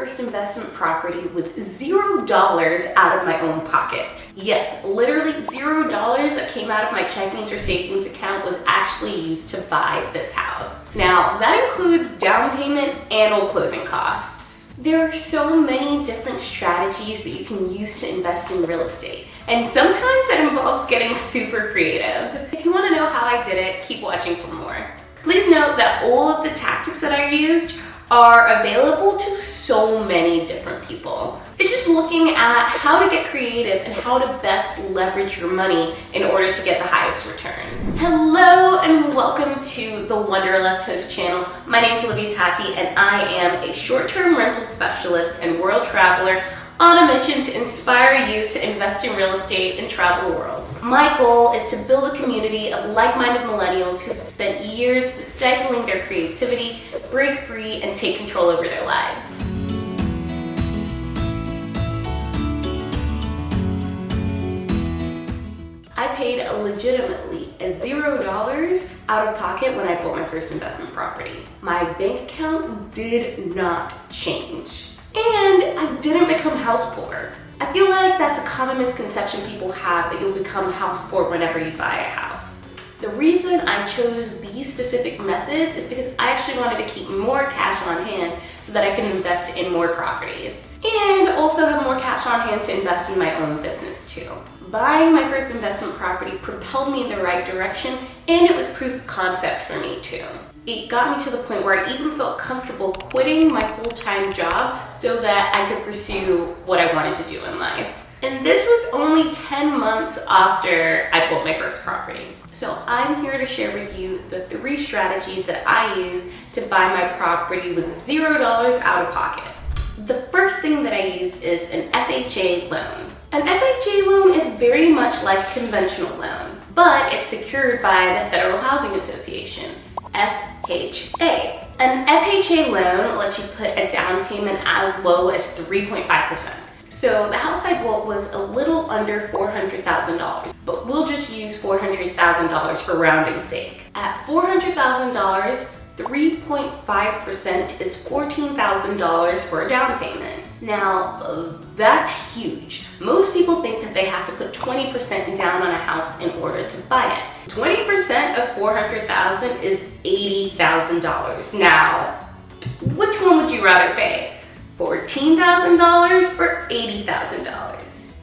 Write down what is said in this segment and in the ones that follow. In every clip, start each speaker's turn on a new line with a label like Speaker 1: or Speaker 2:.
Speaker 1: first investment property with $0 out of my own pocket. Yes, literally $0 that came out of my checkings or savings account was actually used to buy this house. Now, that includes down payment and all closing costs. There are so many different strategies that you can use to invest in real estate. And sometimes it involves getting super creative. If you want to know how I did it, keep watching for more. Please note that all of the tactics that I used are available to so many different people. It's just looking at how to get creative and how to best leverage your money in order to get the highest return. Hello and welcome to the Wanderlust host channel. My name is Olivia Tati and I am a short-term rental specialist and world traveler on a mission to inspire you to invest in real estate and travel the world. My goal is to build a community of like-minded millennials who've spent years stifling their creativity, break free, and take control over their lives. I paid legitimately $0 out of pocket when I bought my first investment property. My bank account did not change. And I didn't become house poor. I feel like that's a common misconception people have, that you'll become house poor whenever you buy a house. The reason I chose these specific methods is because I actually wanted to keep more cash on hand so that I can invest in more properties and also have more cash on hand to invest in my own business too. Buying my first investment property propelled me in the right direction, and it was proof of concept for me too. It got me to the point where I even felt comfortable quitting my full-time job so that I could pursue what I wanted to do in life. And this was only 10 months after I bought my first property. So I'm here to share with you the 3 strategies that I use to buy my property with $0 out of pocket. The first thing that I used is an FHA loan. An FHA loan is very much like a conventional loan, but it's secured by the Federal Housing Association. FHA. An FHA loan lets you put a down payment as low as 3.5%. So the house I bought was a little under $400,000, but we'll just use $400,000 for rounding's sake. At $400,000, 3.5% is $14,000 for a down payment. Now, that's huge. Most people think that they have to put 20% down on a house in order to buy it. 20% of $400,000 is $80,000. Now, which one would you rather pay? $14,000 or $80,000?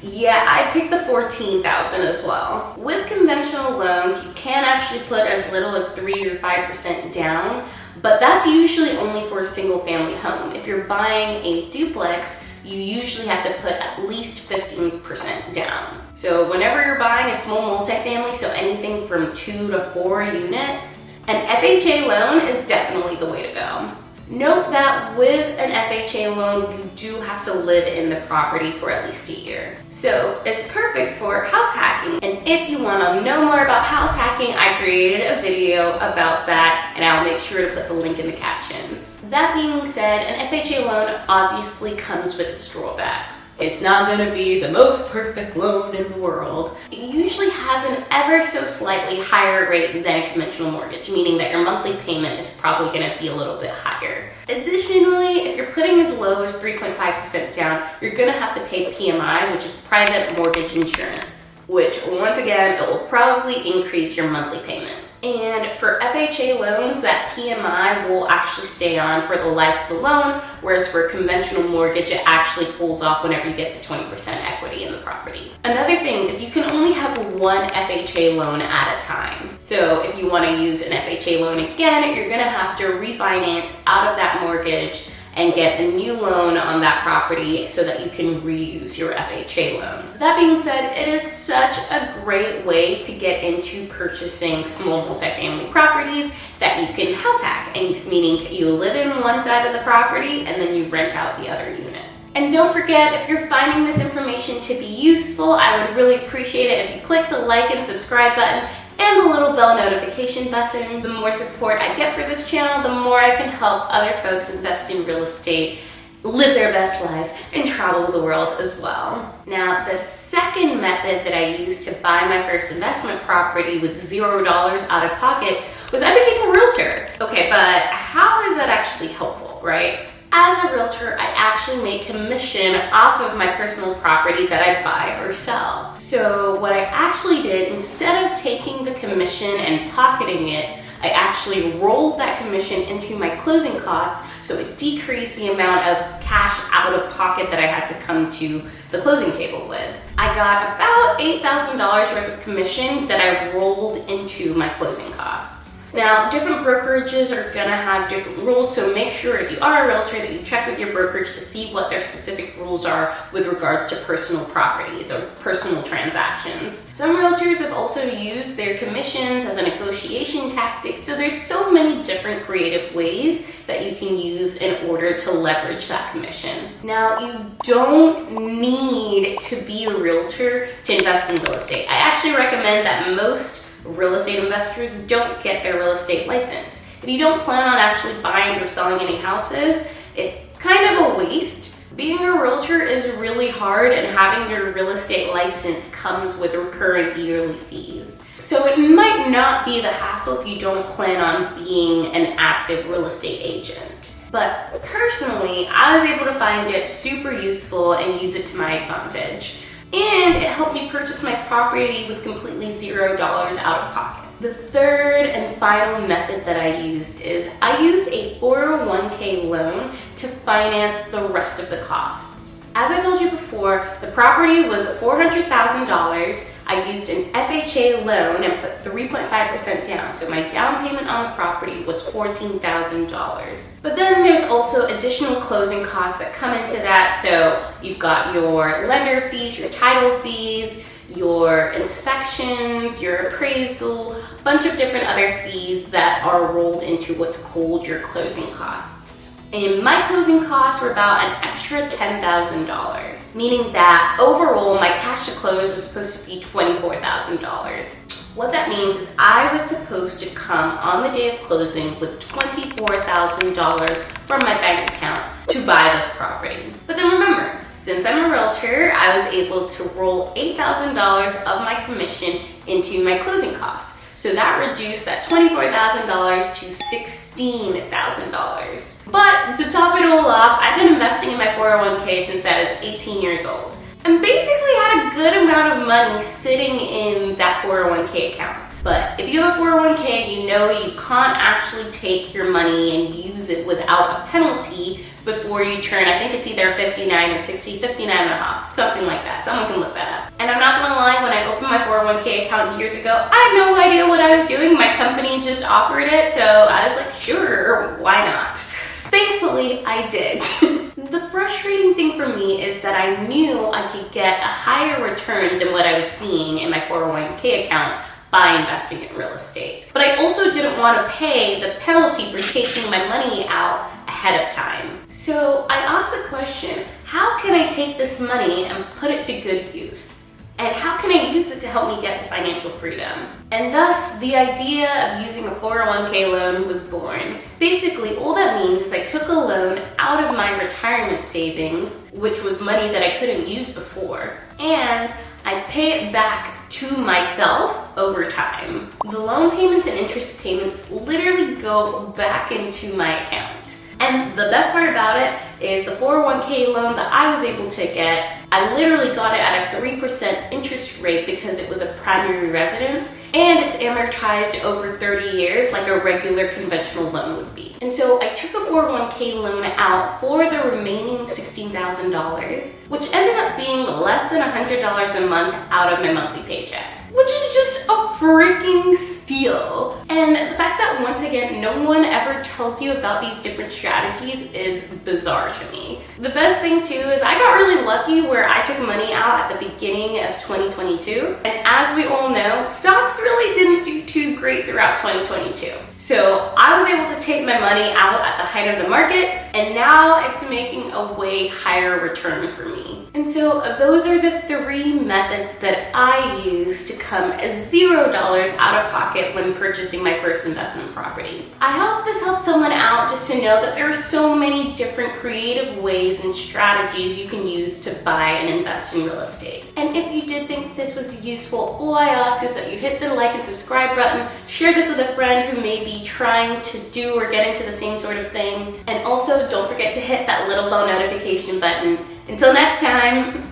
Speaker 1: Yeah, I picked the $14,000 as well. With conventional loans, you can actually put as little as 3 or 5% down, but that's usually only for a single family home. If you're buying a duplex, you usually have to put at least 15% down. So whenever you're buying a small multifamily, so anything from 2 to 4 units, an FHA loan is definitely the way to go. Note that with an FHA loan, you do have to live in the property for at least a year. So it's perfect for house hacking. And if you want to know more about house hacking, I created a video about that, and I'll make sure to put the link in the captions. That being said, an FHA loan obviously comes with its drawbacks. It's not going to be the most perfect loan in the world. It usually has an ever so slightly higher rate than a conventional mortgage, meaning that your monthly payment is probably going to be a little bit higher. Additionally, if you're putting as low as 3.5% down, you're going to have to pay PMI, which is private mortgage insurance, which once again, it will probably increase your monthly payment. And for FHA loans, that PMI will actually stay on for the life of the loan, whereas for a conventional mortgage, it actually pulls off whenever you get to 20% equity in the property. Another thing is you can only have one FHA loan at a time. So if you want to use an FHA loan again, you're going to have to refinance out of that mortgage and get a new loan on that property so that you can reuse your FHA loan. That being said, it is such a great way to get into purchasing small multifamily properties that you can house hack, and meaning you live in one side of the property and then you rent out the other units. And don't forget, if you're finding this information to be useful, I would really appreciate it if you click the like and subscribe button and the little bell notification button. The more support I get for this channel, the more I can help other folks invest in real estate, live their best life, and travel the world as well. Now, the second method that I used to buy my first investment property with $0 out of pocket was I became a realtor. Okay, but how is that actually helpful, right? As a realtor, I actually make commission off of my personal property that I buy or sell. So what I actually did, instead of taking the commission and pocketing it, I actually rolled that commission into my closing costs, so it decreased the amount of cash out of pocket that I had to come to the closing table with. I got about $8,000 worth of commission that I rolled into my closing costs. Now, different brokerages are gonna have different rules, so make sure if you are a realtor that you check with your brokerage to see what their specific rules are with regards to personal properties or personal transactions. Some realtors have also used their commissions as a negotiation tactic, so there's so many different creative ways that you can use in order to leverage that commission. Now, you don't need to be a realtor to invest in real estate. I actually recommend that most real estate investors don't get their real estate license. If you don't plan on actually buying or selling any houses, it's kind of a waste. Being a realtor is really hard, and having your real estate license comes with recurring yearly fees. So it might not be the hassle if you don't plan on being an active real estate agent. But personally, I was able to find it super useful and use it to my advantage. And it helped me purchase my property with completely $0 out of pocket. The third and final method that I used is I used a 401k loan to finance the rest of the costs. As I told you before, the property was $400,000. I used an FHA loan and put 3.5% down, so my down payment on the property was $14,000. But then there's also additional closing costs that come into that, so you've got your lender fees, your title fees, your inspections, your appraisal, a bunch of different other fees that are rolled into what's called your closing costs. And my closing costs were about an extra $10,000, meaning that overall my cash to close was supposed to be $24,000. What that means is I was supposed to come on the day of closing with $24,000 from my bank account to buy this property. But then remember, since I'm a realtor, I was able to roll $8,000 of my commission into my closing costs. So that reduced that $24,000 to $16,000. But to top it all off, I've been investing in my 401k since I was 18 years old. And basically had a good amount of money sitting in that 401k account. But if you have a 401k, you know you can't actually take your money and use it without a penalty before you turn, I think it's either 59 or 60, 59 and a half, something like that. Someone can look that up. And I'm not gonna lie, when I opened my 401k account years ago, I had no idea what I was doing. My company just offered it, so I was like, sure, why not? Thankfully, I did. The frustrating thing for me is that I knew I could get a higher return than what I was seeing in my 401k account by investing in real estate. But I also didn't want to pay the penalty for taking my money out ahead of time. So I asked the question, how can I take this money and put it to good use? And how can I use it to help me get to financial freedom? And thus, the idea of using a 401k loan was born. Basically, all that means is I took a loan out of my retirement savings, which was money that I couldn't use before, and I pay it back to myself over time. The loan payments and interest payments literally go back into my account. And the best part about it is the 401k loan that I was able to get, I literally got it at a 3% interest rate because it was a primary residence, and it's amortized over 30 years like a regular conventional loan would be. And so I took a 401k loan out for the remaining $16,000, which ended up being less than $100 a month out of my monthly paycheck, which is just a freaking steal. And the fact that, once again, no one ever tells you about these different strategies is bizarre to me. The best thing too is I got really lucky where I took money out at the beginning of 2022. And as we all know, stocks really didn't do too great throughout 2022. So I was able to take my money out at the height of the market, and now it's making a way higher return for me. And so those are the 3 methods that I use to come as $0 out of pocket when purchasing my first investment property. I hope this helps someone out just to know that there are so many different creative ways and strategies you can use to buy and invest in real estate. And if you did think this was useful, all I ask is that you hit the like and subscribe button, share this with a friend who may be be trying to do or get into the same sort of thing. And also, don't forget to hit that little bell notification button. Until next time.